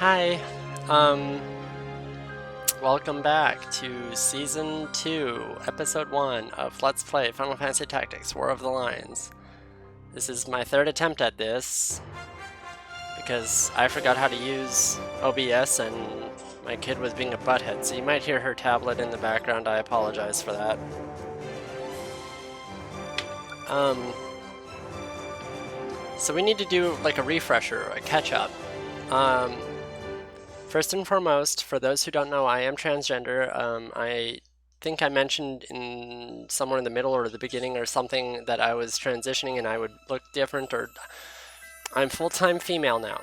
Hi, um, welcome back to Season 2, Episode 1 of Let's Play Final Fantasy Tactics: War of the Lions. This is my third attempt at this, because I forgot how to use OBS and my kid was being a butthead, so you might hear her tablet in the background. I apologize for that. So we need to do like a refresher, a catch-up. First and foremost, for those who don't know, I am transgender. I think I mentioned in somewhere in the middle or the beginning or something that I was transitioning and I would look different, or I'm full-time female now.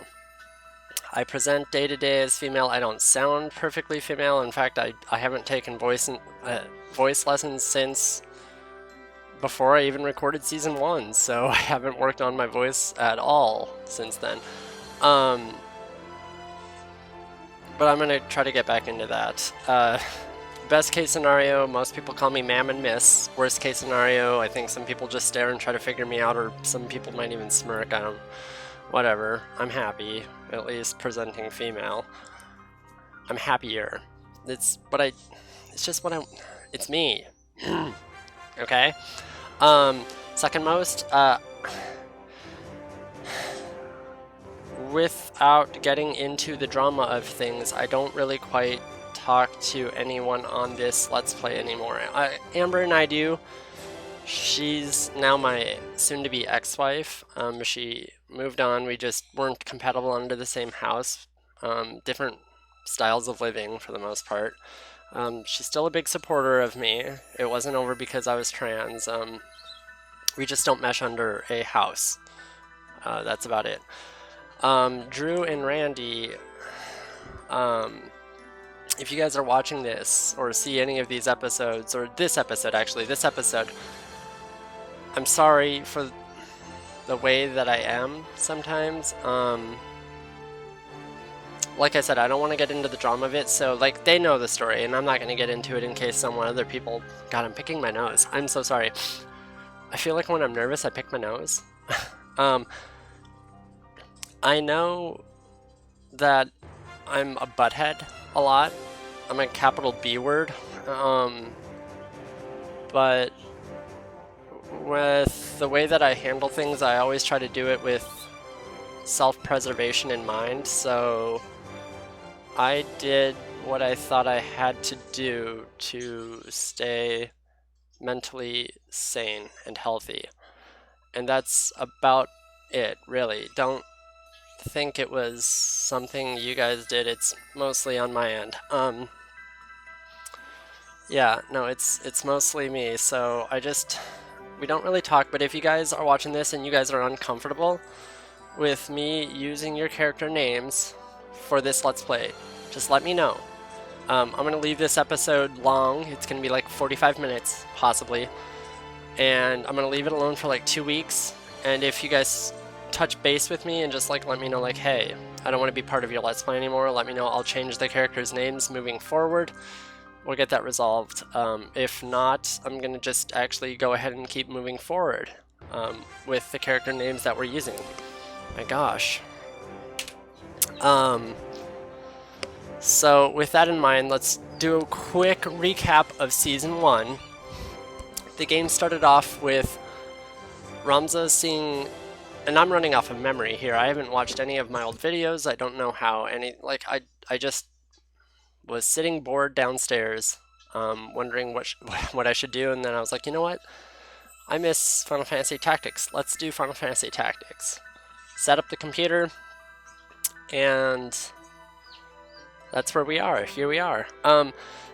I present day to day as female. I don't sound perfectly female. In fact, I haven't taken voice lessons since before I even recorded Season 1, so I haven't worked on my voice at all since then. But I'm gonna try to get back into that. Best case scenario, most people call me ma'am and miss. Worst case scenario, I think some people just stare and try to figure me out, or some people might even smirk. I don't. Whatever. I'm happy, at least presenting female. I'm happier. It's just what I'm. It's me. Okay. Second most. Without getting into the drama of things, I don't really quite talk to anyone on this Let's Play anymore. Amber and I do. She's now my soon-to-be ex-wife. She moved on. We just weren't compatible under the same house. Different styles of living for the most part. She's still a big supporter of me. It wasn't over because I was trans. We just don't mesh under a house. That's about it. Drew and Randy, if you guys are watching this or see any of these episodes, or this episode, I'm sorry for the way that I am sometimes. Like I said, I don't want to get into the drama of it, so like they know the story, and I'm not going to get into it in case some other people. God, I'm picking my nose. I'm so sorry. I feel like when I'm nervous, I pick my nose. I know that I'm a butthead a lot. I'm a capital B word. But with the way that I handle things, I always try to do it with self-preservation in mind. So I did what I thought I had to do to stay mentally sane and healthy. And that's about it, really. Don't think it was something you guys did. It's mostly on my end. Yeah, no, it's mostly me. So we don't really talk, but if you guys are watching this and you guys are uncomfortable with me using your character names for this Let's Play, just let me know. I'm gonna leave this episode long. It's gonna be like 45 minutes, possibly. And I'm gonna leave it alone for like 2 weeks. And if you guys touch base with me and just like let me know, like, hey, I don't want to be part of your Let's Play anymore, let me know. I'll change the characters' names moving forward. We'll get that resolved. If not, I'm gonna just actually go ahead and keep moving forward with the character names that we're using. My gosh. So with that in mind, let's do a quick recap of Season 1. The game started off with Ramza seeing, and I'm running off of memory here, I haven't watched any of my old videos, I don't know how any, like, I just was sitting bored downstairs, wondering what I should do, and then I was like, you know what, I miss Final Fantasy Tactics, let's do Final Fantasy Tactics. Set up the computer, and that's where we are, here we are.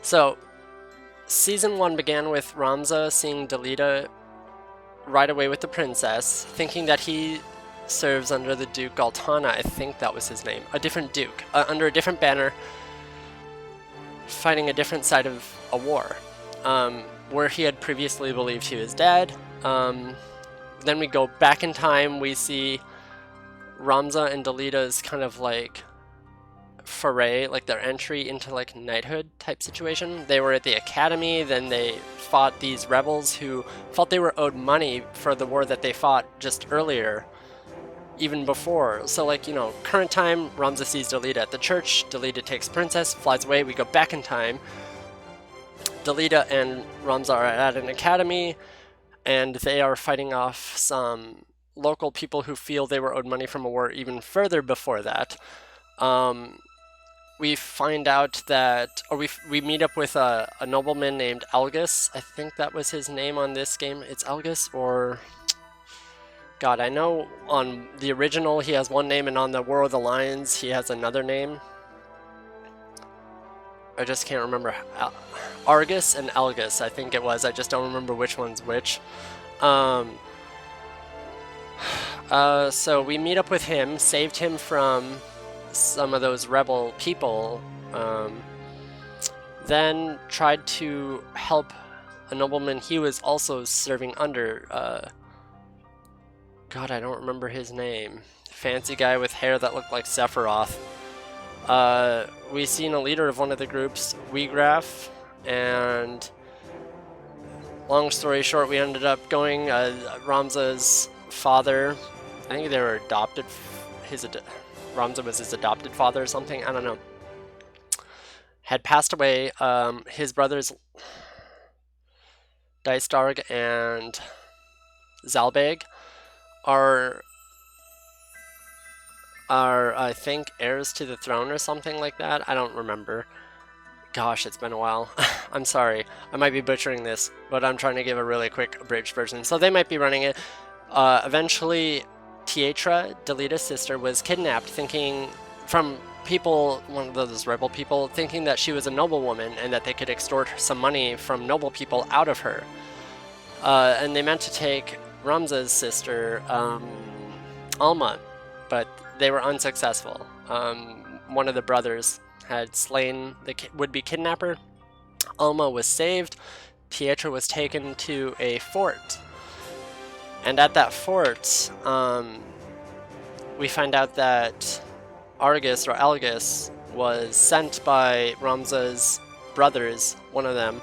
So, Season 1 began with Ramza seeing Delita ride away with the princess, thinking that he serves under the Duke Galtana, I think that was his name, a different Duke, under a different banner, fighting a different side of a war, where he had previously believed he was dead. Then we go back in time, we see Ramza and Delita's kind of like foray, like their entry into like knighthood type situation. They were at the academy, then they fought these rebels who felt they were owed money for the war that they fought just earlier, even before. So like, current time, Ramza sees Delita at the church, Delita takes Princess, flies away, we go back in time. Delita and Ramza are at an academy, and they are fighting off some local people who feel they were owed money from a war even further before that. We find out that, or we meet up with a nobleman named Algus. I think that was his name on this game. It's Algus, or God, I know on the original he has one name, and on the War of the Lions he has another name. I just can't remember. Argus and Algus, I think it was. I just don't remember which one's which. So we meet up with him, saved him from some of those rebel people, then tried to help a nobleman he was also serving under. God, I don't remember his name. Fancy guy with hair that looked like Sephiroth. We seen a leader of one of the groups, Weegraph, and long story short, we ended up going, Ramza's father, I think they were adopted, Ramza was his adopted father or something, I don't know, had passed away. His brothers, Dystarg and Zalbeg, are I think heirs to the throne or something like that. I don't remember. Gosh, it's been a while. I'm sorry. I might be butchering this, but I'm trying to give a really quick abridged version. So they might be running it. Eventually, Tietra, Delita's sister, was kidnapped, thinking from people, one of those rebel people, thinking that she was a noblewoman and that they could extort some money from noble people out of her. And they meant to take Ramza's sister, Alma, but they were unsuccessful. One of the brothers had slain the would-be kidnapper. Alma was saved. Tietra was taken to a fort. And at that fort, we find out that Argus or Algus was sent by Ramza's brothers, one of them,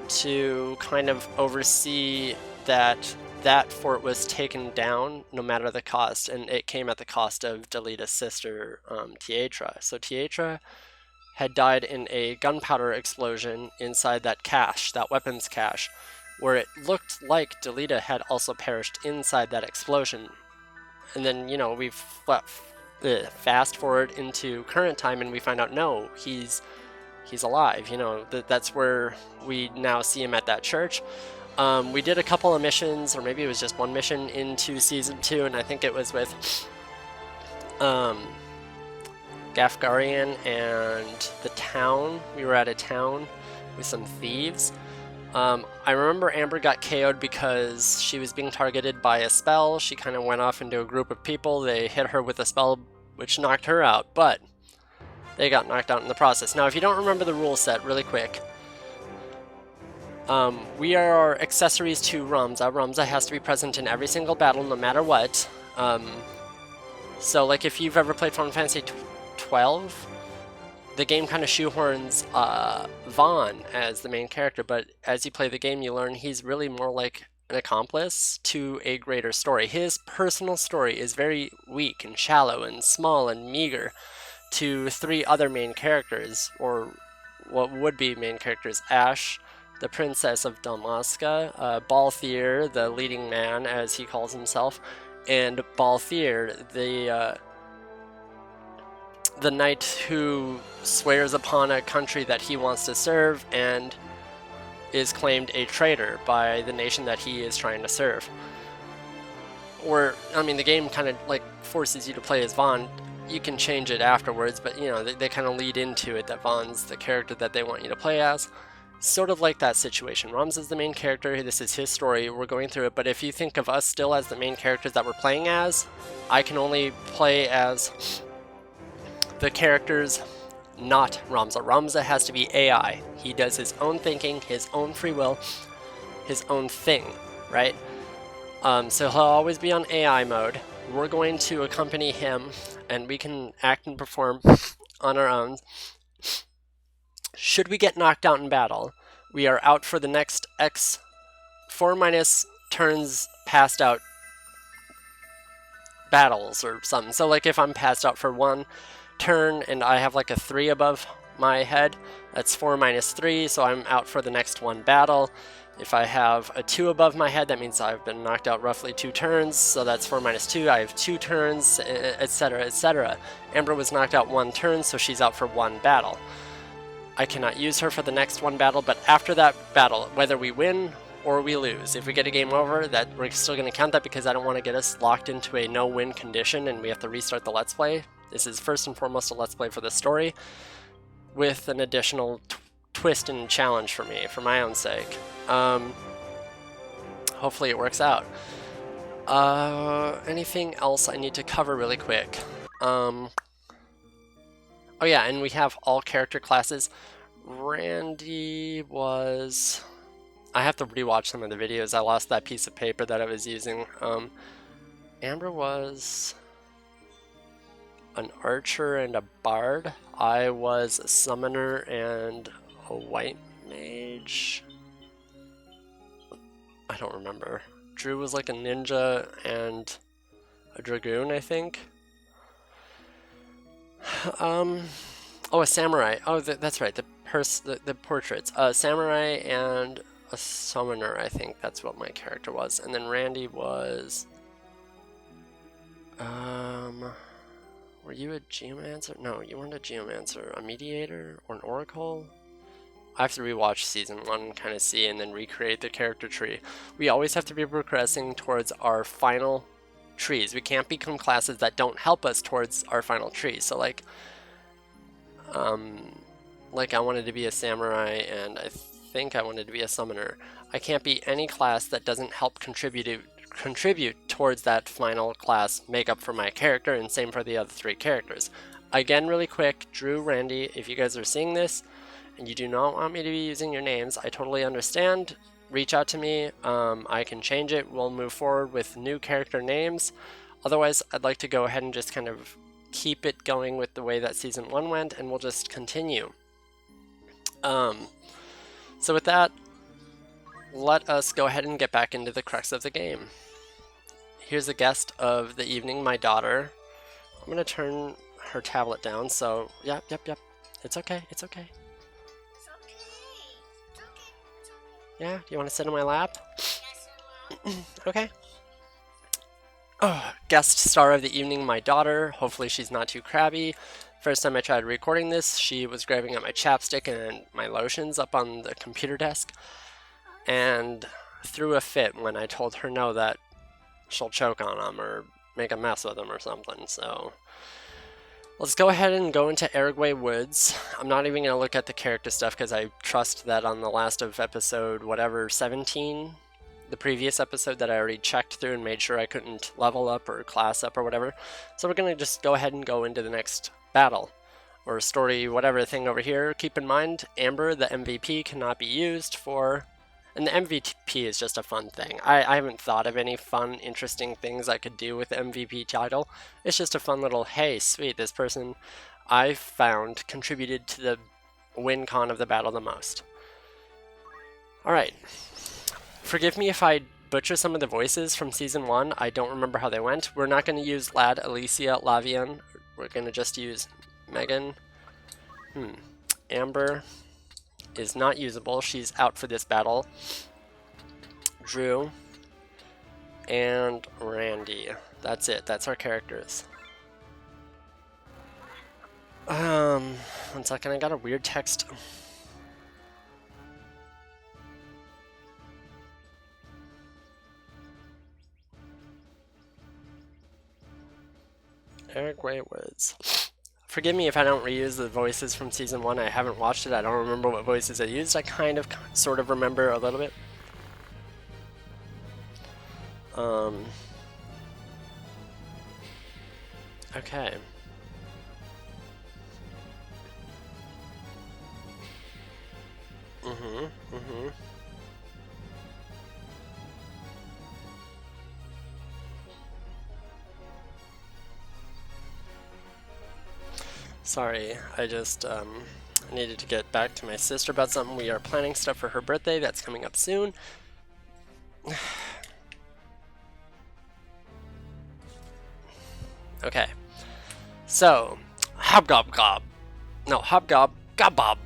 to kind of oversee that fort was taken down no matter the cost, and it came at the cost of Delita's sister, Tietra. So Tietra had died in a gunpowder explosion inside that cache, that weapons cache, where it looked like Delita had also perished inside that explosion. And then, we fast forward into current time and we find out, no, he's alive. That's where we now see him at that church. We did a couple of missions, or maybe it was just one mission into Season 2, and I think it was with Gafgarian and the town. We were at a town with some thieves. I remember Amber got KO'd because she was being targeted by a spell. She kind of went off into a group of people. They hit her with a spell, which knocked her out, but they got knocked out in the process. Now, if you don't remember the rule set, really quick, we are accessories to Ramza. Ramza has to be present in every single battle, no matter what. So, like, if you've ever played Final Fantasy 12, the game kind of shoehorns Vaughn as the main character, but as you play the game, you learn he's really more like an accomplice to a greater story. His personal story is very weak and shallow and small and meager to three other main characters, or what would be main characters: Ash, the Princess of Dalmasca, Balthier, the leading man, as he calls himself, and Balthier, the knight who swears upon a country that he wants to serve and is claimed a traitor by the nation that he is trying to serve. Or, I mean, the game kind of like forces you to play as Vaughn. You can change it afterwards, but they kind of lead into it that Vaughn's the character that they want you to play as. Sort of like that situation. Ramza's the main character, this is his story, we're going through it, but if you think of us still as the main characters that we're playing as, I can only play as the characters, not Ramza. Ramza has to be AI. He does his own thinking, his own free will, his own thing, right? So he'll always be on AI mode. We're going to accompany him, and we can act and perform on our own. Should we get knocked out in battle, we are out for the next 4 minus turns passed out battles or something. So like if I'm passed out for one turn and I have like a 3 above my head, that's 4 minus 3, so I'm out for the next one battle. If I have a 2 above my head, that means I've been knocked out roughly 2 turns, so that's 4 minus 2, I have 2 turns, etc, etc. Amber was knocked out 1 turn, so she's out for 1 battle. I cannot use her for the next 1 battle, but after that battle, whether we win or we lose, if we get a game over, that we're still going to count that because I don't want to get us locked into a no-win condition and we have to restart the Let's Play. This is first and foremost a Let's Play for the story, with an additional twist and challenge for me, for my own sake. Hopefully it works out. Anything else I need to cover really quick? Oh yeah, and we have all character classes. Randy was... I have to rewatch some of the videos. I lost that piece of paper that I was using. Amber was an archer and a bard. I was a summoner and a white mage. I don't remember. Drew was like a ninja and a dragoon, I think. Oh, a samurai. Oh, that's right. The portraits. A samurai and a summoner, I think that's what my character was. And then Randy was... were you a geomancer? No, you weren't a geomancer. A mediator or an oracle? I have to rewatch season 1 and kind of see and then recreate the character tree. We always have to be progressing towards our final trees. We can't become classes that don't help us towards our final tree. So like I wanted to be a samurai and I think I wanted to be a summoner. I can't be any class that doesn't help contribute towards that final class makeup for my character, and same for the other 3 characters. Again, really quick, Drew, Randy, if you guys are seeing this and you do not want me to be using your names, I totally understand. Reach out to me. I can change it. We'll move forward with new character names. Otherwise, I'd like to go ahead and just kind of keep it going with the way that season 1 went, and we'll just continue. So with that, let us go ahead and get back into the crux of the game. Here's the guest of the evening, my daughter. I'm going to turn her tablet down, so yep. It's okay, it's okay. Yeah, do you want to sit on my lap? Okay. Oh, guest star of the evening, my daughter. Hopefully she's not too crabby. First time I tried recording this, she was grabbing at my chapstick and my lotions up on the computer desk and threw a fit when I told her no, that she'll choke on them or make a mess with them or something. So let's go ahead and go into Aragway Woods. I'm not even going to look at the character stuff because I trust that on the last of episode, whatever, 17, the previous episode, that I already checked through and made sure I couldn't level up or class up or whatever. So we're going to just go ahead and go into the next battle or story, whatever thing over here. Keep in mind, Amber, the MVP, cannot be used for... And the MVP is just a fun thing. I haven't thought of any fun, interesting things I could do with the MVP title. It's just a fun little, hey, sweet, this person I found contributed to the win con of the battle the most. Alright. Forgive me if I butcher some of the voices from Season 1. I don't remember how they went. We're not going to use Lad, Alicia, Lavian. We're going to just use Megan. Amber is not usable. She's out for this battle. Drew and Randy. That's it. That's our characters. One second. I got a weird text. Aragway Woods. Forgive me if I don't reuse the voices from Season 1. I haven't watched it. I don't remember what voices I used. I sort of remember a little bit. Okay. Sorry, I just needed to get back to my sister about something. We are planning stuff for her birthday that's coming up soon. Okay. So, Hobgob Gob. No, Hobgob Gobob.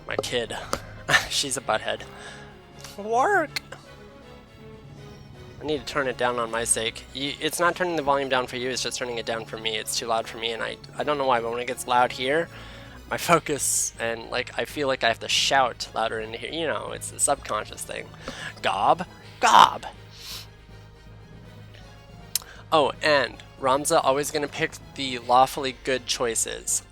My kid. She's a butthead. Work! I need to turn it down on my sake. It's not turning the volume down for you, it's just turning it down for me. It's too loud for me, and I don't know why, but when it gets loud here, my focus and like I feel like I have to shout louder in here. You know, it's a subconscious thing. Gob, gob. Oh, and Ramza always gonna pick the lawfully good choices.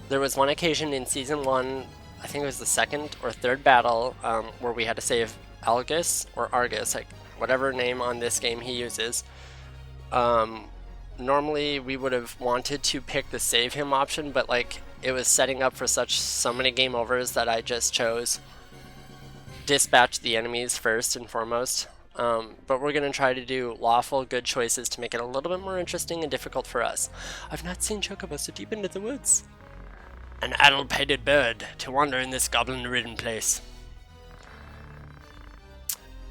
There was one occasion in season 1, I think it was the second or third battle, where we had to save Algus or Argus, like whatever name on this game he uses. Normally we would have wanted to pick the save him option, but like it was setting up for so many game overs that I just chose dispatch the enemies first and foremost. But we're going to try to do lawful good choices to make it a little bit more interesting and difficult for us. I've not seen chocobos so deep into the woods. An addle-pated bird to wander in this goblin-ridden place.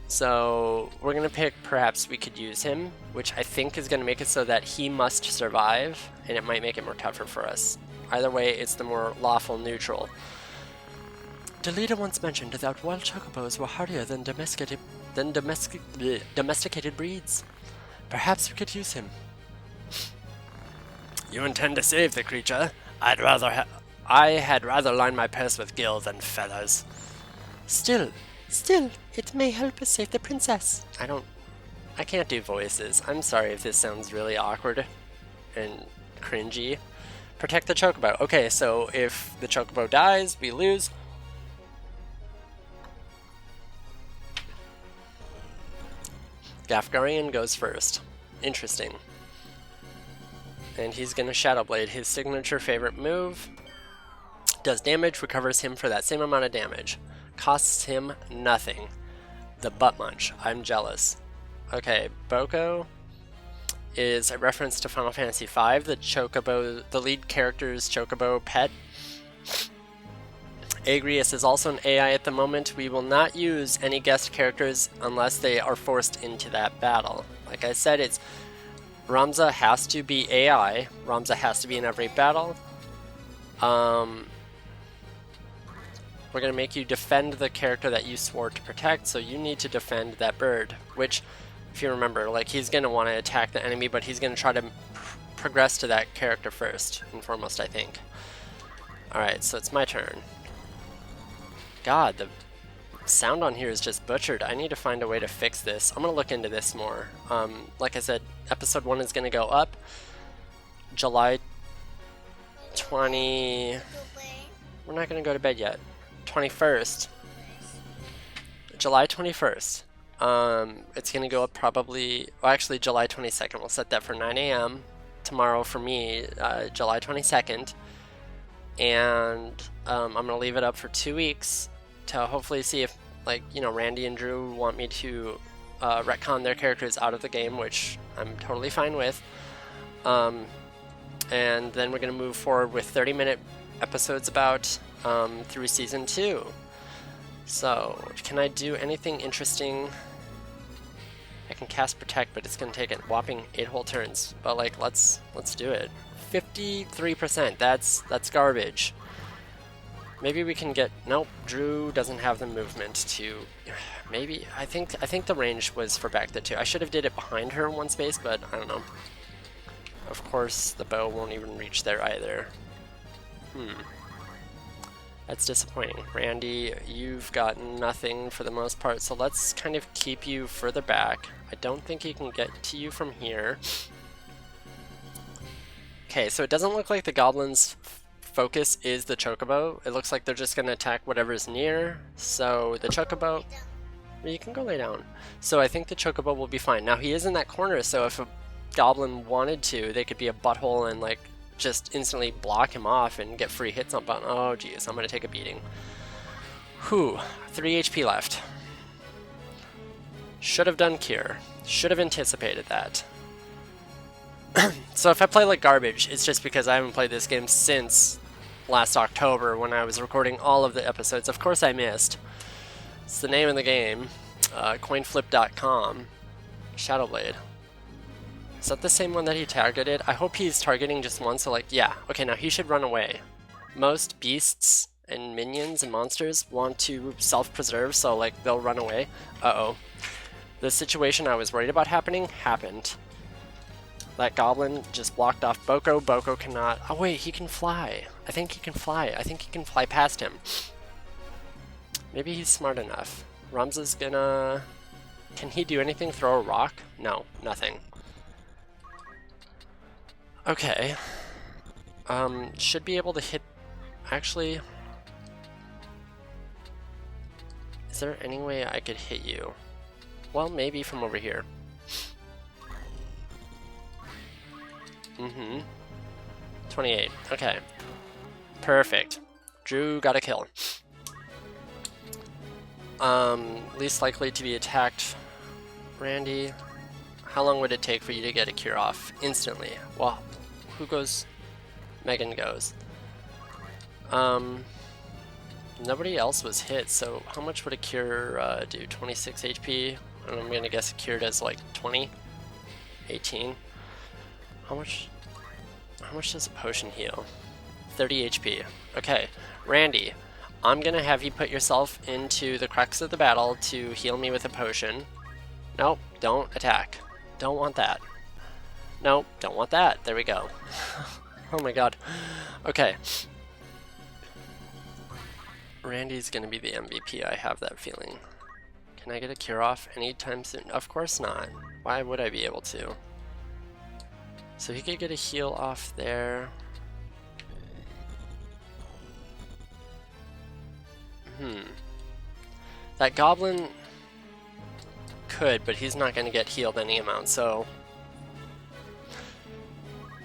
So we're going to pick perhaps we could use him, which I think is going to make it so that he must survive, and it might make it more tougher for us. Either way, it's the more lawful neutral. The leader once mentioned that wild chocobos were hardier than domesticated breeds. Perhaps we could use him. You intend to save the creature? I had rather line my purse with gil than feathers. Still, it may help us save the princess. I can't do voices. I'm sorry if this sounds really awkward and cringy. Protect the chocobo. Okay, so if the chocobo dies, we lose. Gafgarian goes first. Interesting. And he's gonna Shadow Blade, his signature favorite move. Does damage, recovers him for that same amount of damage. Costs him nothing. The butt munch. I'm jealous. Okay, Boko is a reference to Final Fantasy V, the lead character's chocobo pet. Agrius is also an AI at the moment. We will not use any guest characters unless they are forced into that battle. Like I said, Ramza has to be AI. Ramza has to be in every battle. We're going to make you defend the character that you swore to protect, so you need to defend that bird, which, if you remember, like he's going to want to attack the enemy, but he's going to try to progress to that character first and foremost, I think. Alright, so it's my turn. God, the sound on here is just butchered. I need to find a way to fix this. I'm going to look into this more. Like I said, episode 1 is going to go up July 20... We're not going to go to bed yet. 21st. July 21st. It's going to go up probably... Well, actually, July 22nd. We'll set that for 9 a.m. tomorrow for me, July 22nd. And I'm going to leave it up for 2 weeks to hopefully see if, like, you know, Randy and Drew want me to retcon their characters out of the game, which I'm totally fine with. And then we're going to move forward with 30-minute episodes about through season 2. So, can I do anything interesting? I can cast Protect, but it's going to take a whopping 8 whole turns. But like, let's do it. 53%. That's garbage. Maybe we can get. Nope. Drew doesn't have the movement to. Maybe I think the range was for back the 2. I should have did it behind her in one space, but I don't know. Of course, the bow won't even reach there either. That's disappointing. Randy, you've got nothing for the most part, so let's kind of keep you further back. I don't think he can get to you from here. Okay, so it doesn't look like the goblins' focus is the chocobo. It looks like they're just going to attack whatever's near. So the chocobo... You can go lay down. So I think the chocobo will be fine. Now he is in that corner, so if a goblin wanted to, they could be a butthole and like just instantly block him off and get free hits on button. Oh geez, I'm going to take a beating. Whew, 3 HP left. Should have done Cure. Should have anticipated that. So if I play like garbage, it's just because I haven't played this game since last October when I was recording all of the episodes. Of course I missed. It's the name of the game. Coinflip.com. Shadowblade. Is that the same one that he targeted? I hope he's targeting just one, so like, yeah. Okay, now he should run away. Most beasts and minions and monsters want to self-preserve, so like, they'll run away. Uh-oh. The situation I was worried about happened. That goblin just blocked off Boko. Boko cannot... Oh wait, he can fly. I think he can fly. I think he can fly past him. Maybe he's smart enough. Ramza's gonna... Can he do anything? Throw a rock? No, nothing. Okay. Should be able to hit... Actually... Is there any way I could hit you? Well, maybe from over here. Mm-hmm. 28. Okay. Perfect. Drew got a kill. Least likely to be attacked. Randy. How long would it take for you to get a cure off? Instantly. Well, who goes? Megan goes. Nobody else was hit, so how much would a cure do? 26 HP? And I'm gonna guess a cure does like 20? 18? How much does a potion heal? 30 HP. Okay, Randy, I'm gonna have you put yourself into the crux of the battle to heal me with a potion. Nope, don't attack. Don't want that. Nope, don't want that. There we go. Oh my god. Okay. Randy's gonna be the MVP, I have that feeling. Can I get a cure off anytime soon? Of course not. Why would I be able to? So he could get a heal off there. That goblin could, but he's not going to get healed any amount, so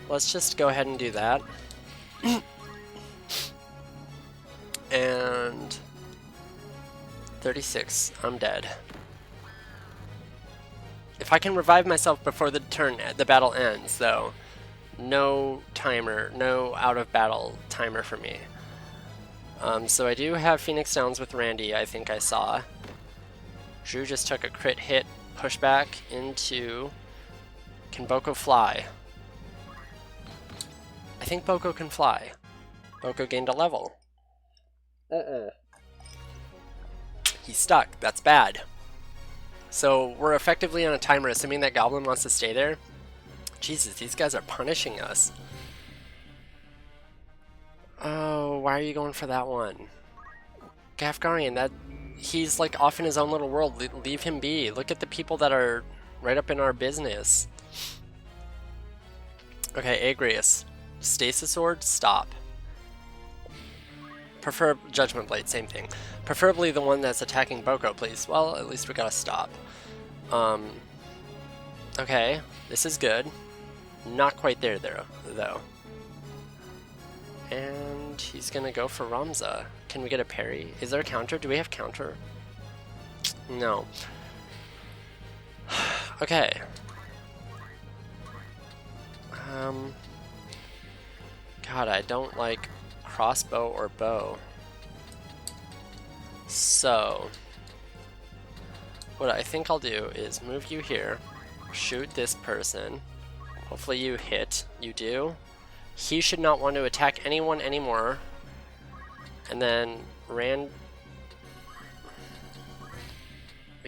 let's just go ahead and do that. And 36, I'm dead. If I can revive myself before the battle ends, though, no timer, no out of battle timer for me. So I do have Phoenix Downs with Randy, I think I saw. Drew just took a crit hit, pushback into... Can Boko fly? I think Boko can fly. Boko gained a level. He's stuck. That's bad. So we're effectively on a timer, assuming that Goblin wants to stay there. Jesus, these guys are punishing us. Oh, why are you going for that one? Gafgarian, he's like off in his own little world. Leave him be. Look at the people that are right up in our business. Okay, Agrius. Stasis Sword, stop. Prefer Judgment Blade, same thing. Preferably the one that's attacking Boko, please. Well, at least we gotta stop. Okay, this is good. Not quite there, though. And he's gonna go for Ramza. Can we get a parry? Is there a counter? Do we have counter? No. Okay. God, I don't like crossbow or bow. So, what I think I'll do is move you here, shoot this person. Hopefully you hit. You do. He should not want to attack anyone anymore. And then we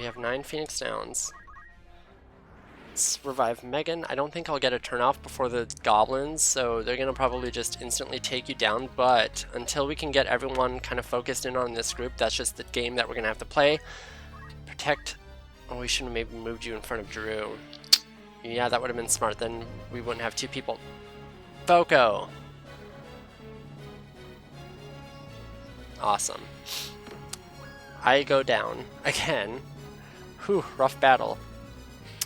have 9 Phoenix Downs. Let's revive Megan. I don't think I'll get a turn off before the goblins, so they're gonna probably just instantly take you down, but until we can get everyone kind of focused in on this group, that's just the game that we're gonna have to play. Protect. Oh, we should have maybe moved you in front of Drew. Yeah, that would have been smart, then we wouldn't have 2 people. Boko! Awesome. I go down again. Whew, rough battle.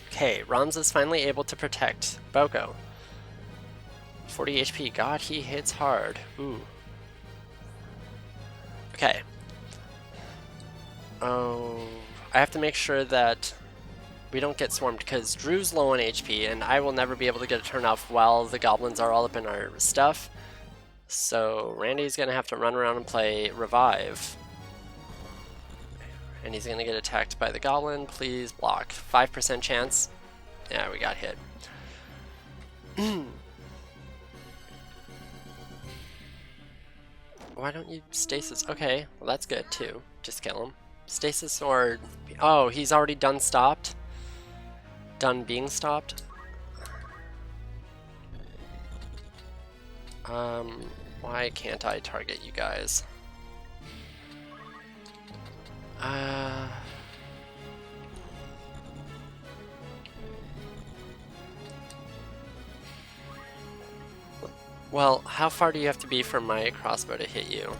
Okay, Ramza's finally able to protect Boko. 40 HP. God, he hits hard. Ooh. Okay. Oh, I have to make sure that we don't get swarmed because Drew's low on HP and I will never be able to get a turn off while the goblins are all up in our stuff. So Randy's gonna have to run around and play revive. and he's gonna get attacked by the goblin. Please block. 5% chance. Yeah, we got hit. Why don't you stasis? Okay, well that's good too. Just kill him. Stasis or... Oh, he's already done stopped? Done being stopped? Why can't I target you guys? Well, how far do you have to be for my crossbow to hit you?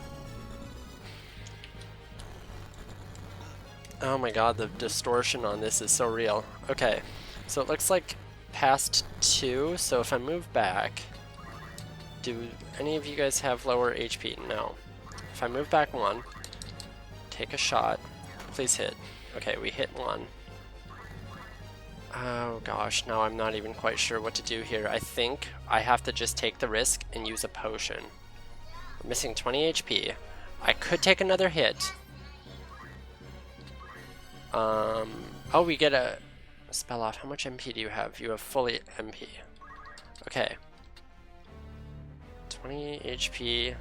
Oh my god, the distortion on this is so real. Okay, so it looks like past 2, so if I move back... Do any of you guys have lower HP? No. If I move back 1, take a shot, please hit. Okay, we hit 1. Oh gosh, now I'm not even quite sure what to do here. I think I have to just take the risk and use a potion. I'm missing 20 HP. I could take another hit. Oh, we get a spell off. How much MP do you have? You have fully MP. Okay. 20 HP.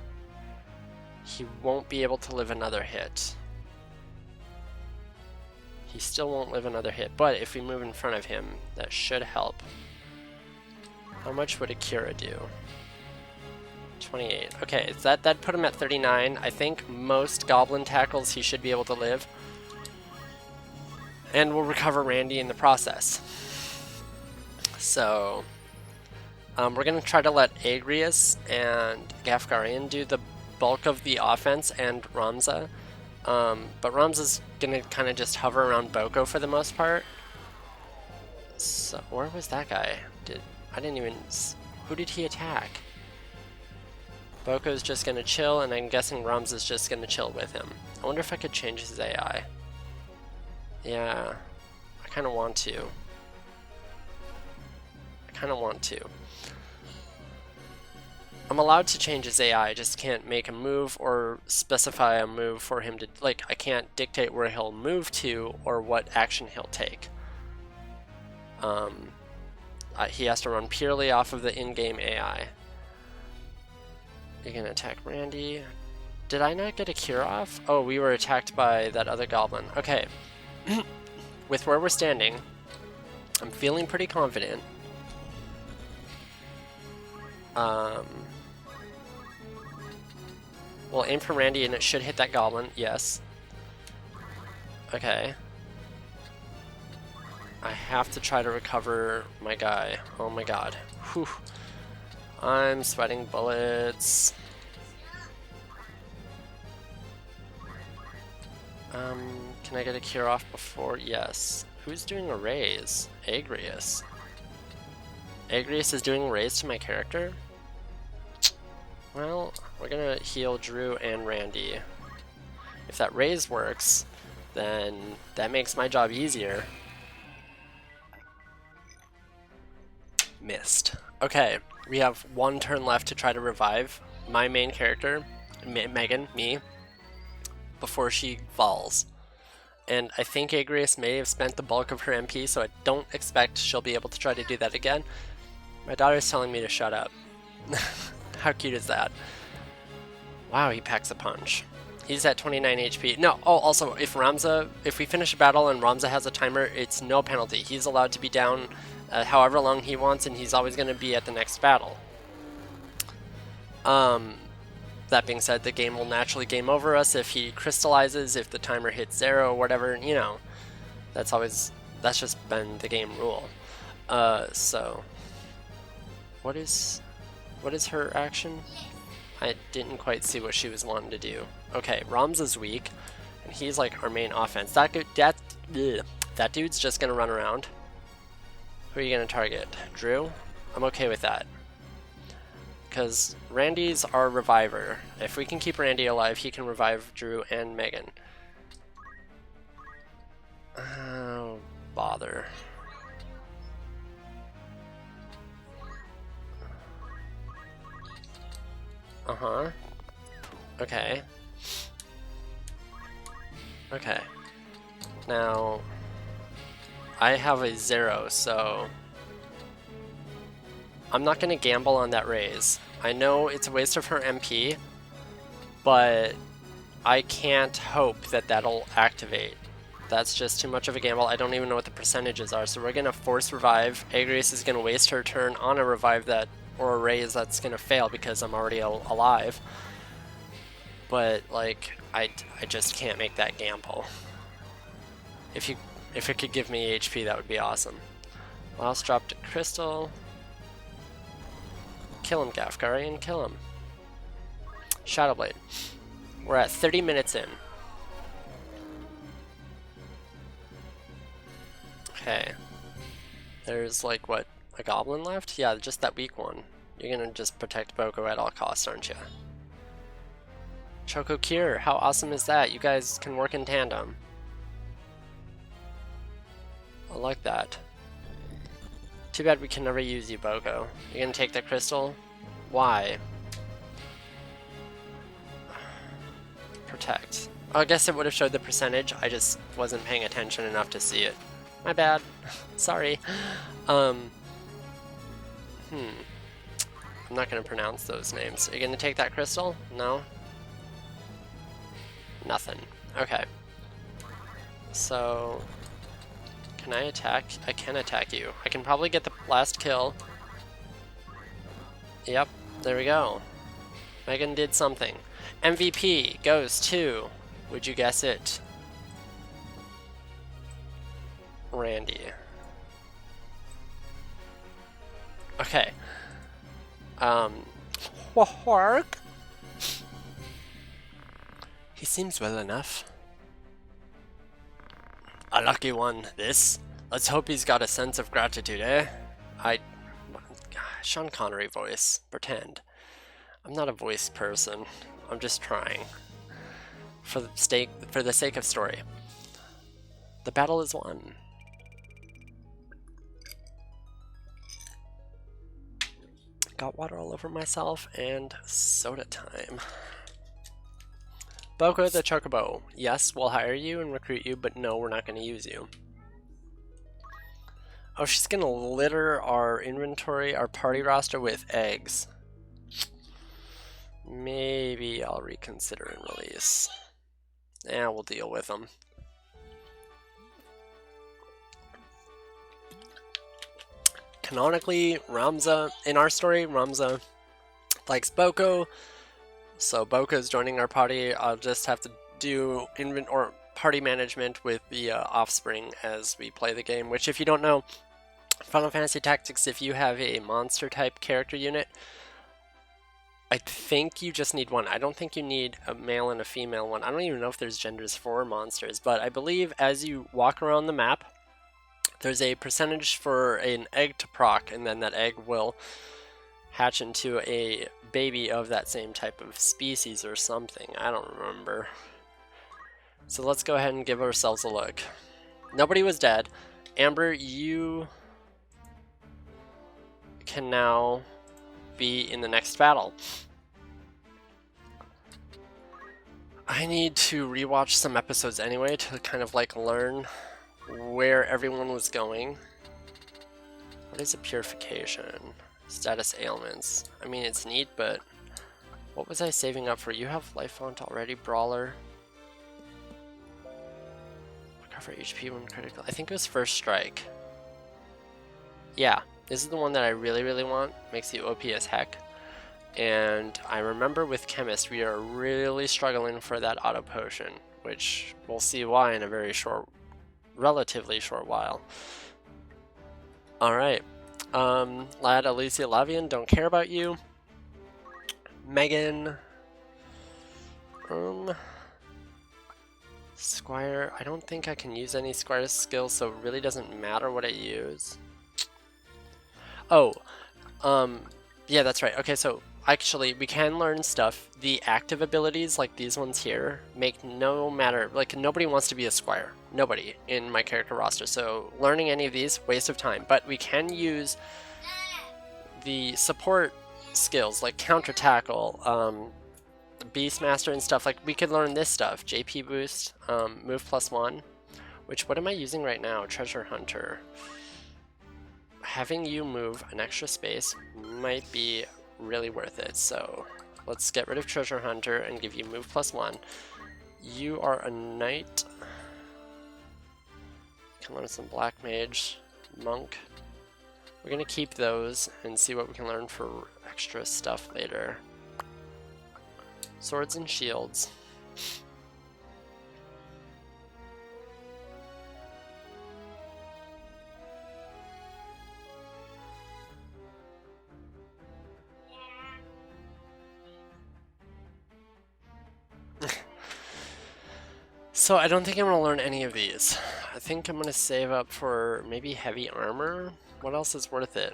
He won't be able to live another hit. He still won't live another hit, but if we move in front of him, that should help. How much would a Cura do? 28. Okay, so that'd put him at 39. I think most goblin tackles he should be able to live. And we'll recover Randy in the process. So, we're going to try to let Agrius and Gafgarian do the bulk of the offense and Ramza. But Ramza's going to kind of just hover around Boko for the most part. So, where was that guy? I didn't even... Who did he attack? Boko's just going to chill, and I'm guessing Ramza's just going to chill with him. I wonder if I could change his AI. Yeah, I kind of want to. I'm allowed to change his AI, I just can't make a move or specify a move for him to, like, I can't dictate where he'll move to or what action he'll take. He has to run purely off of the in-game AI. You're gonna attack Randy. Did I not get a cure off? Oh, we were attacked by that other goblin. Okay. With where we're standing, I'm feeling pretty confident. We'll aim for Randy and it should hit that goblin, yes. Okay. I have to try to recover my guy. Oh my god. Whew. I'm sweating bullets. Can I get a cure off before? Yes. Who's doing a raise? Agrius. Agrius is doing a raise to my character? Well, we're gonna heal Drew and Randy. If that raise works, then that makes my job easier. Missed. Okay, we have 1 turn left to try to revive my main character, Megan, me, before she falls. And I think Agrius may have spent the bulk of her MP, so I don't expect she'll be able to try to do that again. My daughter's telling me to shut up. How cute is that? Wow, he packs a punch. He's at 29 HP. No, oh, also, if we finish a battle and Ramza has a timer, it's no penalty. He's allowed to be down however long he wants, and he's always going to be at the next battle. That being said, the game will naturally game over us if he crystallizes, if the timer hits 0, whatever, you know. That's just been the game rule. So, what is her action? I didn't quite see what she was wanting to do. Okay, Ramza's weak, and he's like our main offense. That dude's just gonna run around. Who are you gonna target? Drew? I'm okay with that. Because Randy's our reviver. If we can keep Randy alive, he can revive Drew and Megan. Oh, bother. Uh-huh. Okay. Okay. Now, I have a 0, so I'm not going to gamble on that raise. I know it's a waste of her MP, but I can't hope that that'll activate. That's just too much of a gamble. I don't even know what the percentages are, so we're going to force revive. Agrius is going to waste her turn on a revive that, or a raise that's going to fail because I'm already alive. But, like, I just can't make that gamble. If it could give me HP, that would be awesome. Last dropped a crystal. Kill him, Gafgarian, kill him. Shadowblade. We're at 30 minutes in. Okay. There's like, what, a goblin left? Yeah, just that weak one. You're gonna just protect Boko at all costs, aren't you? Choco Cure, how awesome is that? You guys can work in tandem. I like that. Too bad we can never use you, Boko. You're gonna take that crystal? Why? Protect. Oh, I guess it would have showed the percentage. I just wasn't paying attention enough to see it. My bad. Sorry. I'm not gonna pronounce those names. Are you gonna take that crystal? No? Nothing. Okay. So, can I attack? I can attack you. I can probably get the last kill. Yep, there we go. Megan did something. MVP goes to, would you guess it? Randy. Okay. Work. He seems well enough. A lucky one, this. Let's hope he's got a sense of gratitude, eh? Sean Connery voice. Pretend. I'm not a voice person. I'm just trying. For the sake of story. The battle is won. Got water all over myself, and soda time. Boko the Chocobo. Yes, we'll hire you and recruit you, but no, we're not going to use you. Oh, she's going to litter our inventory, our party roster with eggs. Maybe I'll reconsider and release. We'll deal with them. Canonically, Ramza, in our story, Ramza likes Boko, so Boko's joining our party. I'll just have to do party management with the offspring as we play the game, which, if you don't know, Final Fantasy Tactics, if you have a monster type character unit, I think you just need one. I don't think you need a male and a female one. I don't even know if there's genders for monsters, but I believe as you walk around the map, there's a percentage for an egg to proc, and then that egg will hatch into a baby of that same type of species or something. I don't remember. So let's go ahead and give ourselves a look. Nobody was dead. Amber, you can now be in the next battle. I need to rewatch some episodes anyway to kind of like learn where everyone was going. What is a purification? Status ailments. I mean, it's neat, but what was I saving up for? You have life font already, brawler. Recover HP when critical. I think it was first strike. Yeah, this is the one that I really want. Makes you OP as heck. And I remember with Chemist, we are really struggling for that auto potion, which we'll see why in a relatively short while. Alright. Lad, Alicia, Lavian, don't care about you. Megan. Squire, I don't think I can use any Squire skills, so it really doesn't matter what I use. Oh, yeah, that's right. Okay, so actually, we can learn stuff. The active abilities, like these ones here, make no matter. Like, nobody wants to be a Squire. Nobody in my character roster. So, learning any of these, waste of time. But we can use the support skills, like counter tackle, Beastmaster and stuff. Like, we could learn this stuff. JP boost, move +1. What am I using right now? Treasure Hunter. Having you move an extra space might be really worth it, so let's get rid of Treasure Hunter and give you move +1. You are a knight. Can learn some Black Mage, Monk. We're gonna keep those and see what we can learn for extra stuff later. Swords and shields. So I don't think I'm gonna learn any of these. I think I'm gonna save up for maybe heavy armor. What else is worth it?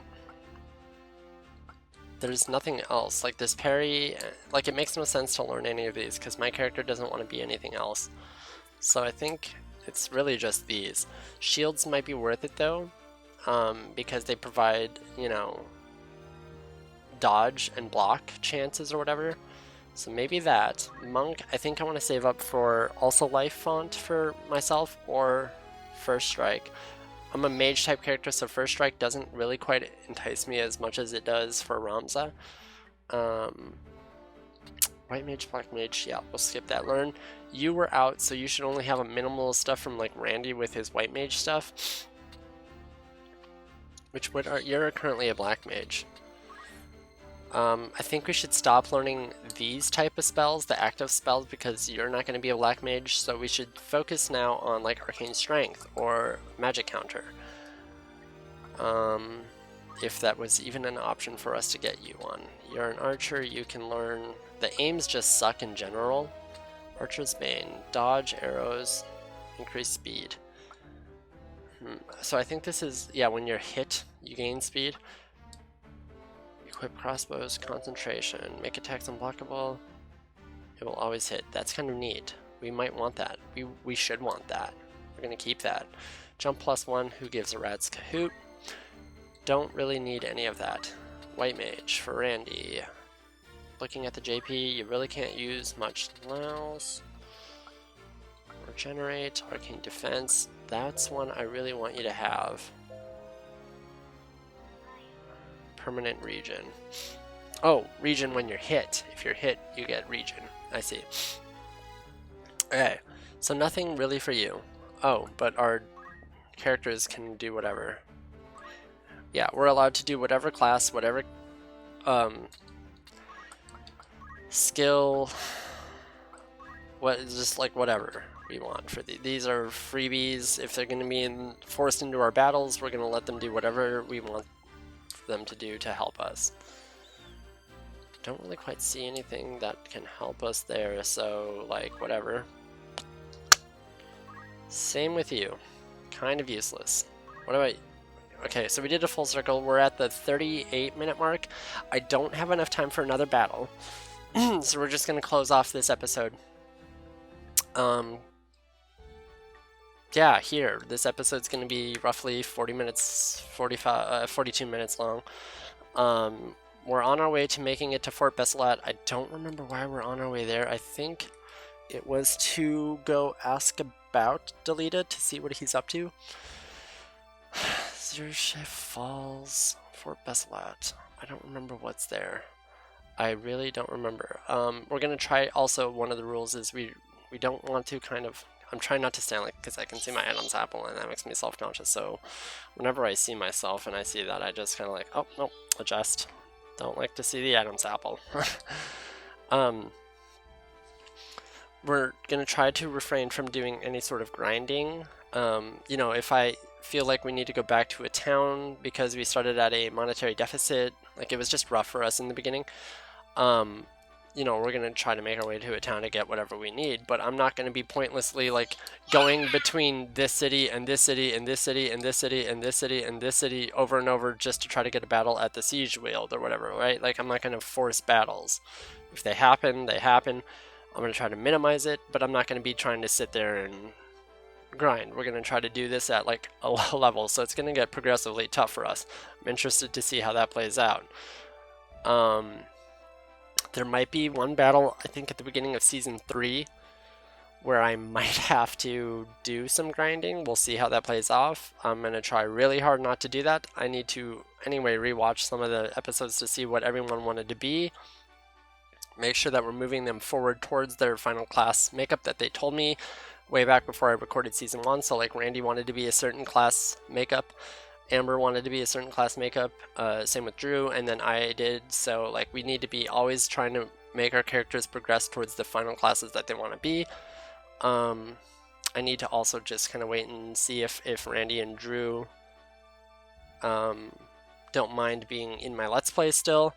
There's nothing else. Like this parry, like it makes no sense to learn any of these because my character doesn't want to be anything else. So I think it's really just these. Shields might be worth it though, because they provide, you know, dodge and block chances or whatever. So maybe that. Monk, I think I want to save up for also life font for myself or first strike. I'm a mage type character, so first strike doesn't really quite entice me as much as it does for Ramza. White mage, black mage, yeah, we'll skip that. Learn. You were out, so you should only have a minimal stuff from like Randy with his white mage stuff. You're currently a black mage. I think we should stop learning these type of spells, the active spells, because you're not going to be a black mage, so we should focus now on like arcane strength or magic counter. If that was even an option for us to get you on. You're an archer, you can learn, the aims just suck in general. Archer's Bane, dodge, arrows, increase speed. So I think this is, yeah, when you're hit, you gain speed. Equip crossbows, concentration, make attacks unblockable. It will always hit. That's kind of neat. We might want that. We should want that. We're gonna keep that. Jump +1, who gives a rat's cahoot. Don't really need any of that. White mage for Randy. Looking at the JP, you really can't use much else. Regenerate, arcane defense. That's one I really want you to have. Permanent regen. Oh, regen when you're hit. If you're hit, you get regen. I see. Okay, so nothing really for you. Oh, but our characters can do whatever. Yeah, we're allowed to do whatever class, whatever skill, just like whatever we want for these are freebies. If they're going to be forced into our battles, we're going to let them do whatever we want them to do to help us. Don't really quite see anything that can help us there, so like whatever. Same with you. Kind of useless. What about you? Okay, so we did a full circle. We're at the 38-minute mark. I don't have enough time for another battle. So we're just going to close off this episode. Yeah, here. This episode's going to be roughly 40 minutes, 42 minutes long. We're on our way to making it to Fort Besselat. I don't remember why we're on our way there. I think it was to go ask about Delita to see what he's up to. Zero Shift Falls, Fort Besselat. I don't remember what's there. I really don't remember. We're going to try also, one of the rules is we don't want to kind of, I'm trying not to stand like, because I can see my Adam's apple and that makes me self-conscious. So whenever I see myself and I see that, I just kind of like, oh, no, adjust. Don't like to see the Adam's apple. We're going to try to refrain from doing any sort of grinding. You know, if I feel like we need to go back to a town because we started at a monetary deficit, like it was just rough for us in the beginning, you know, we're going to try to make our way to a town to get whatever we need, but I'm not going to be pointlessly like going between this city and this city and this city and this city and this city and this city over and over just to try to get a battle at the siege wield or whatever, right? Like I'm not going to force battles. If they happen, they happen. I'm going to try to minimize it, but I'm not going to be trying to sit there and grind. We're going to try to do this at like a low level, so it's going to get progressively tough for us. I'm interested to see how that plays out. There might be one battle, I think at the beginning of Season 3, where I might have to do some grinding. We'll see how that plays off. I'm going to try really hard not to do that. I need to, anyway, rewatch some of the episodes to see what everyone wanted to be. Make sure that we're moving them forward towards their final class makeup that they told me way back before I recorded season 1. So like Randy wanted to be a certain class makeup, Amber wanted to be a certain class makeup, same with Drew, and then I did. So like we need to be always trying to make our characters progress towards the final classes that they want to be. I need to also just kind of wait and see if Randy and Drew don't mind being in my Let's Play still.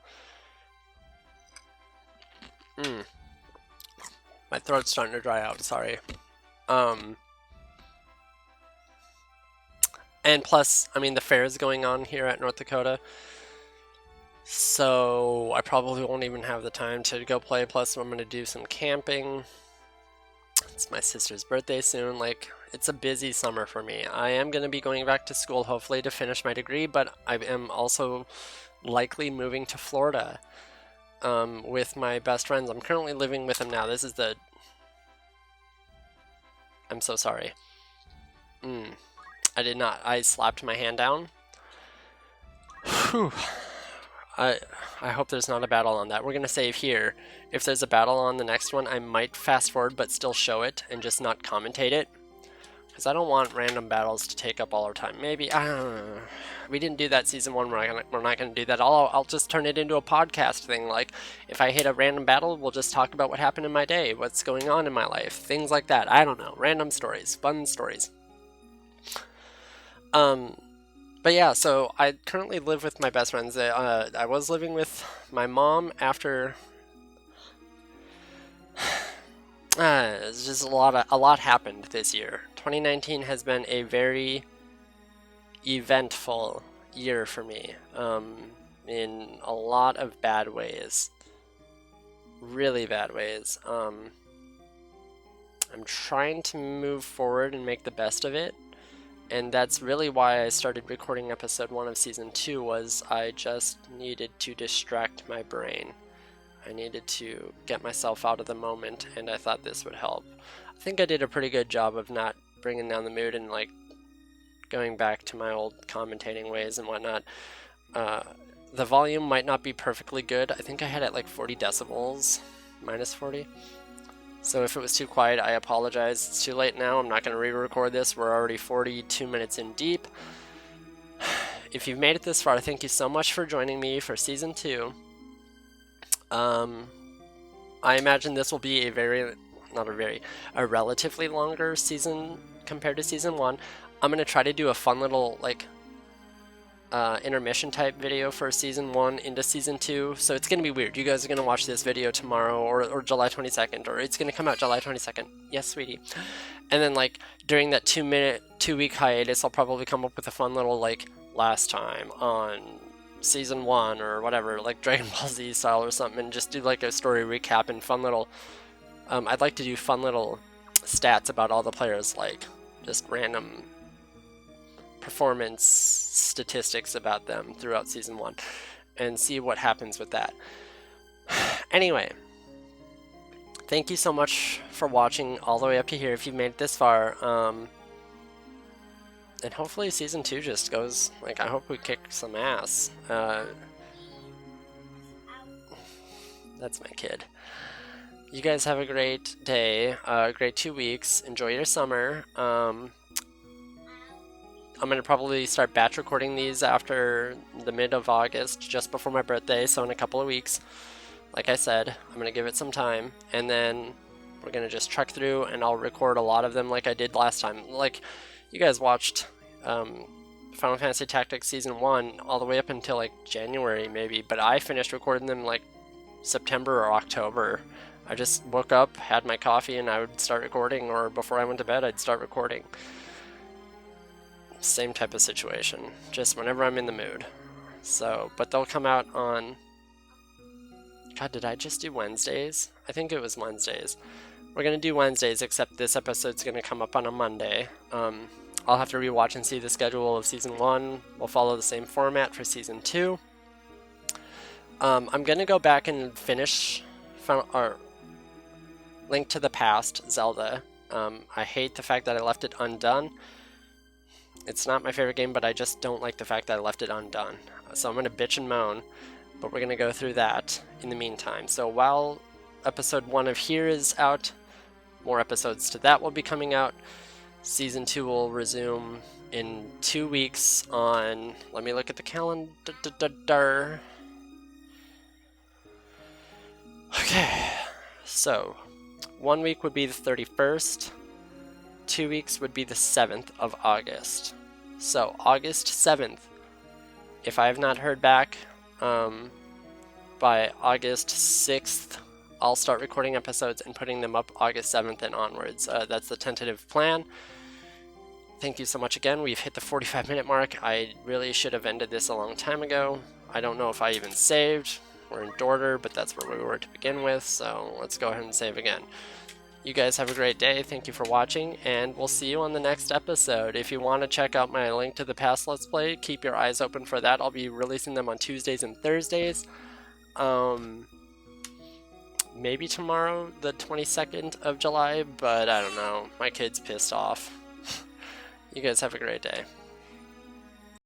My throat's starting to dry out, sorry. And plus, I mean, the fair is going on here at North Dakota, so I probably won't even have the time to go play. Plus, I'm going to do some camping. It's my sister's birthday soon. Like, it's a busy summer for me. I am going to be going back to school, hopefully, to finish my degree, but I am also likely moving to Florida with my best friends. I'm currently living with them now. This is the... I'm so sorry. I did not. I slapped my hand down. Whew. I hope there's not a battle on that. We're going to save here. If there's a battle on the next one, I might fast forward but still show it and just not commentate it. Because I don't want random battles to take up all our time. Maybe, I don't know. We didn't do that season 1, we're not going to do that. I'll just turn it into a podcast thing. Like, if I hit a random battle, we'll just talk about what happened in my day, what's going on in my life, things like that. I don't know. Random stories, fun stories. But yeah, so I currently live with my best friends. I was living with my mom after... it's just a lot happened this year. 2019 has been a very eventful year for me, in a lot of bad ways. Really bad ways. I'm trying to move forward and make the best of it. And that's really why I started recording episode 1 of season 2, was I just needed to distract my brain. I needed to get myself out of the moment, and I thought this would help. I think I did a pretty good job of not bringing down the mood and like going back to my old commentating ways and whatnot. The volume might not be perfectly good. I think I had it like 40 decibels, minus 40. So if it was too quiet, I apologize. It's too late now. I'm not going to re-record this. We're already 42 minutes in deep. If you've made it this far, thank you so much for joining me for Season 2. I imagine this will be a relatively longer season compared to Season 1. I'm going to try to do a fun little, like, intermission type video for season 1 into season 2, so it's gonna be weird. You guys are gonna watch this video tomorrow or July 22nd, or it's gonna come out July 22nd. Yes, sweetie. And then like during that 2-week hiatus, I'll probably come up with a fun little like last time on season 1 or whatever, like Dragon Ball Z style or something, and just do like a story recap and fun little. I'd like to do fun little stats about all the players, like just random performance statistics about them throughout season 1 and see what happens with that. Anyway, thank you so much for watching all the way up to here if you've made it this far. And hopefully season 2 just goes, like, I hope we kick some ass. That's my kid. You guys have a great day, great 2 weeks. Enjoy your summer. I'm going to probably start batch recording these after the mid of August, just before my birthday, so in a couple of weeks. Like I said, I'm going to give it some time, and then we're going to just trek through, and I'll record a lot of them like I did last time. Like, you guys watched Final Fantasy Tactics Season 1 all the way up until, like, January, maybe, but I finished recording them, like, September or October. I just woke up, had my coffee, and I would start recording, or before I went to bed, I'd start recording. Same type of situation, just whenever I'm in the mood. So, but they'll come out on... God, did I just do Wednesdays? I think it was Wednesdays. We're going to do Wednesdays, except this episode's going to come up on a Monday. I'll have to rewatch and see the schedule of Season 1. We'll follow the same format for Season 2. I'm going to go back and finish Link to the Past, Zelda. I hate the fact that I left it undone. It's not my favorite game, but I just don't like the fact that I left it undone. So I'm going to bitch and moan, but we're going to go through that in the meantime. So while episode 1 of here is out, more episodes to that will be coming out. Season 2 will resume in 2 weeks on, let me look at the calendar. Okay, so 1 week would be the 31st, 2 weeks would be the 7th of August. So August 7th, if I have not heard back by August 6th, I'll start recording episodes and putting them up August 7th and onwards. That's the tentative plan. Thank you so much again. We've hit the 45-minute mark. I really should have ended this a long time ago. I don't know if I even saved. We're in Dorter, but that's where we were to begin with, so let's go ahead and save again. You guys have a great day. Thank you for watching, and we'll see you on the next episode. If you want to check out my link to the past Let's Play, keep your eyes open for that. I'll be releasing them on Tuesdays and Thursdays. Maybe tomorrow, the 22nd of July, but I don't know. My kid's pissed off. You guys have a great day.